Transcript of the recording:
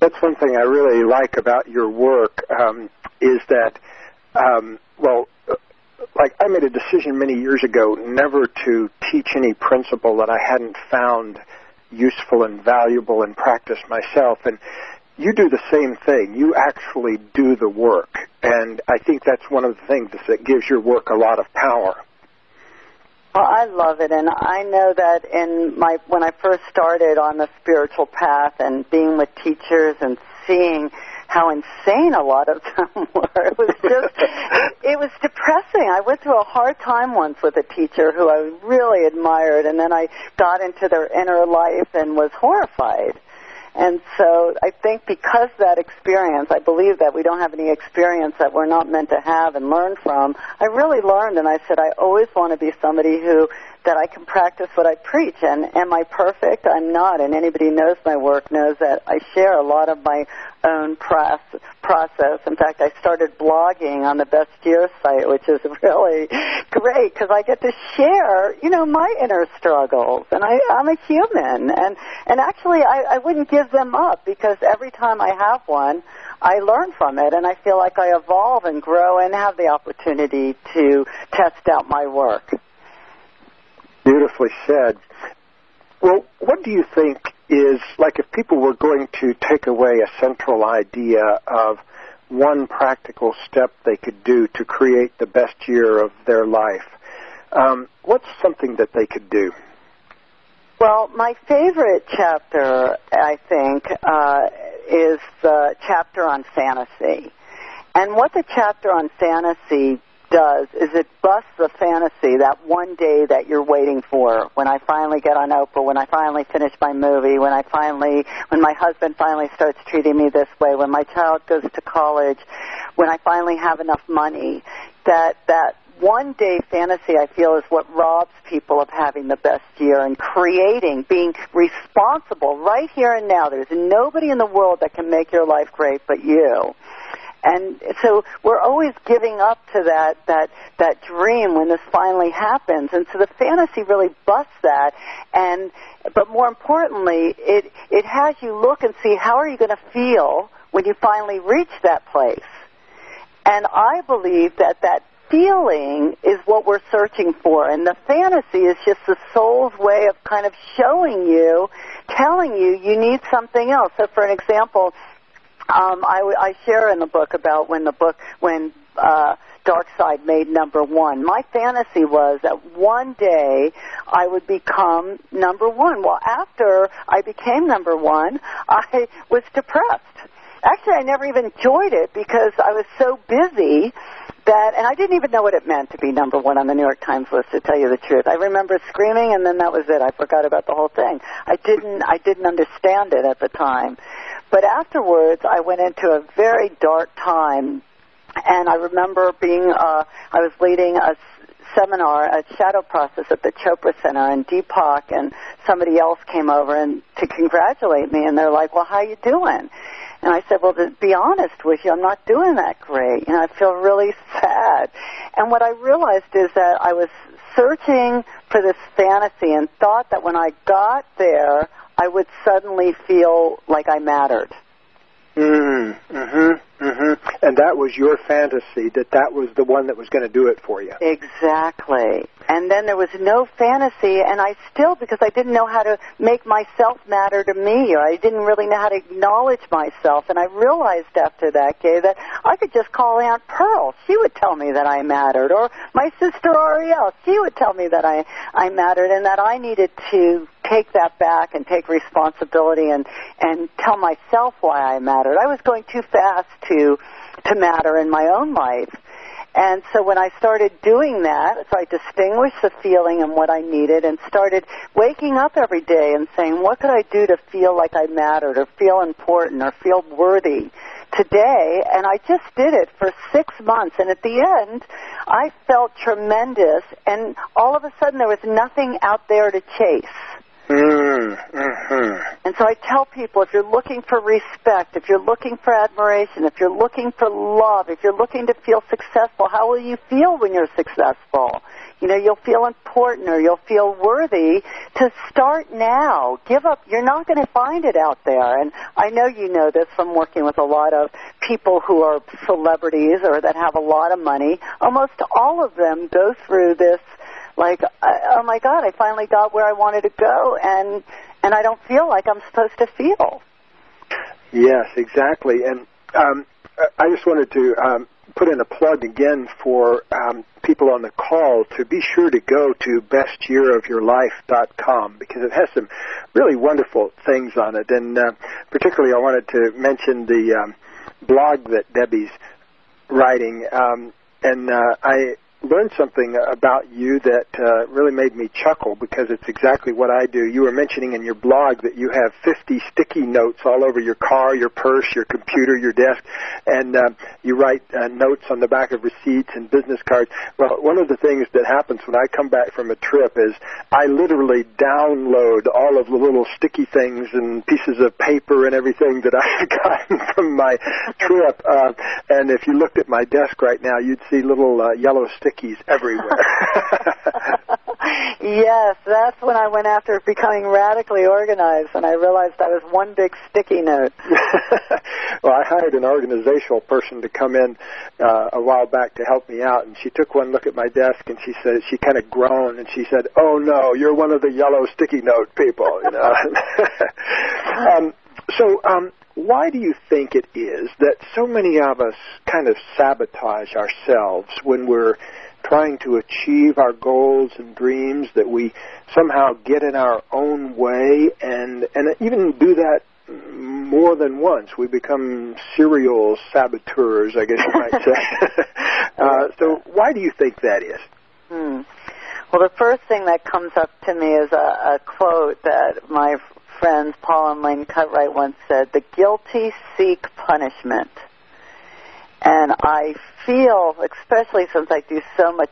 That's one thing I really like about your work, is that, like I made a decision many years ago never to teach any principle that I hadn't found useful and valuable in practice myself. And you do the same thing. You actually do the work. And I think that's one of the things that gives your work a lot of power. Well, I love it, and I know that when I first started on the spiritual path and being with teachers and seeing how insane a lot of them were, it was depressing. I went through a hard time once with a teacher who I really admired, and then I got into their inner life and was horrified. And so I think because that experience, I believe that we don't have any experience that we're not meant to have and learn from. I really learned, and I said I always want to be somebody that I can practice what I preach. And am I perfect? I'm not. And anybody who knows my work knows that I share a lot of my own process. In fact, I started blogging on the Best Year site, which is really great because I get to share, my inner struggles. And I'm a human. And actually, I wouldn't give them up because every time I have one, I learn from it. And I feel like I evolve and grow and have the opportunity to test out my work. Beautifully said. Well, what do you think is, like if people were going to take away a central idea of one practical step they could do to create the best year of their life, what's something that they could do? Well, my favorite chapter, I think, is the chapter on fantasy. And what the chapter on fantasy does is it busts the fantasy, that one day that you're waiting for, when I finally get on Oprah, when I finally finish my movie, when my husband finally starts treating me this way, when my child goes to college, when I finally have enough money. That one day fantasy, I feel, is what robs people of having the best year and creating, being responsible right here and now. There's nobody in the world that can make your life great but you. And so we're always giving up to that dream when this finally happens. And so the fantasy really busts that. But more importantly, it has you look and see how are you going to feel when you finally reach that place. And I believe that feeling is what we're searching for. And the fantasy is just the soul's way of kind of showing you, telling you need something else. So for an example, I share in the book about when Dark Side made #1. My fantasy was that one day I would become #1. Well, after I became #1, I was depressed. Actually, I never even enjoyed it because I was so busy and I didn't even know what it meant to be #1 on the New York Times list, to tell you the truth. I remember screaming, and then that was it. I forgot about the whole thing. I didn't understand it at the time. But afterwards, I went into a very dark time, and I remember I was leading a seminar, a shadow process at the Chopra Center, and Deepak and somebody else came over to congratulate me, and they're like, well, how you doing? And I said, well, to be honest with you, I'm not doing that great. I feel really sad. And what I realized is that I was searching for this fantasy and thought that when I got there, I would suddenly feel like I mattered. And that was your fantasy, that was the one that was going to do it for you. Exactly. And then there was no fantasy, and because I didn't know how to make myself matter to me, or I didn't really know how to acknowledge myself. And I realized after that, Gay, that I could just call Aunt Pearl. She would tell me that I mattered. Or my sister Ariel, she would tell me that I mattered, and that I needed to take that back and take responsibility and tell myself why I mattered. I was going too fast to matter in my own life. And so when I started doing that, so I distinguished the feeling and what I needed and started waking up every day and saying, what could I do to feel like I mattered or feel important or feel worthy today? And I just did it for 6 months. And at the end, I felt tremendous. And all of a sudden, there was nothing out there to chase. And so I tell people, if you're looking for respect, if you're looking for admiration, if you're looking for love, if you're looking to feel successful, how will you feel when you're successful? you'll feel important or you'll feel worthy to start now. Give up. You're not going to find it out there. And I know you know this from working with a lot of people who are celebrities or that have a lot of money. Almost all of them go through this, like, oh my God, I finally got where I wanted to go, and I don't feel like I'm supposed to feel. Yes, exactly. And I just wanted to put in a plug again for people on the call to be sure to go to bestyearofyourlife.com because it has some really wonderful things on it. And particularly I wanted to mention the blog that Debbie's writing. And I learned something about you that really made me chuckle because it's exactly what I do. You were mentioning in your blog that you have 50 sticky notes all over your car, your purse, your computer, your desk, and you write notes on the back of receipts and business cards. Well, one of the things that happens when I come back from a trip is I literally download all of the little sticky things and pieces of paper and everything that I've gotten from my trip. And if you looked at my desk right now, you'd see little yellow stickies everywhere. Yes, that's when I went after becoming radically organized, and I realized I was one big sticky note. Well, I hired an organizational person to come in a while back to help me out, and she took one look at my desk, and she said, she kind of groaned, and she said, "Oh no, you're one of the yellow sticky note people." Why do you think it is that so many of us kind of sabotage ourselves when we're trying to achieve our goals and dreams, that we somehow get in our own way and even do that more than once? We become serial saboteurs, I guess you might say. So why do you think that is? Well, the first thing that comes up to me is a quote that my friends Paul and Lane Cutright once said, "The guilty seek punishment." And I feel, especially since I do so much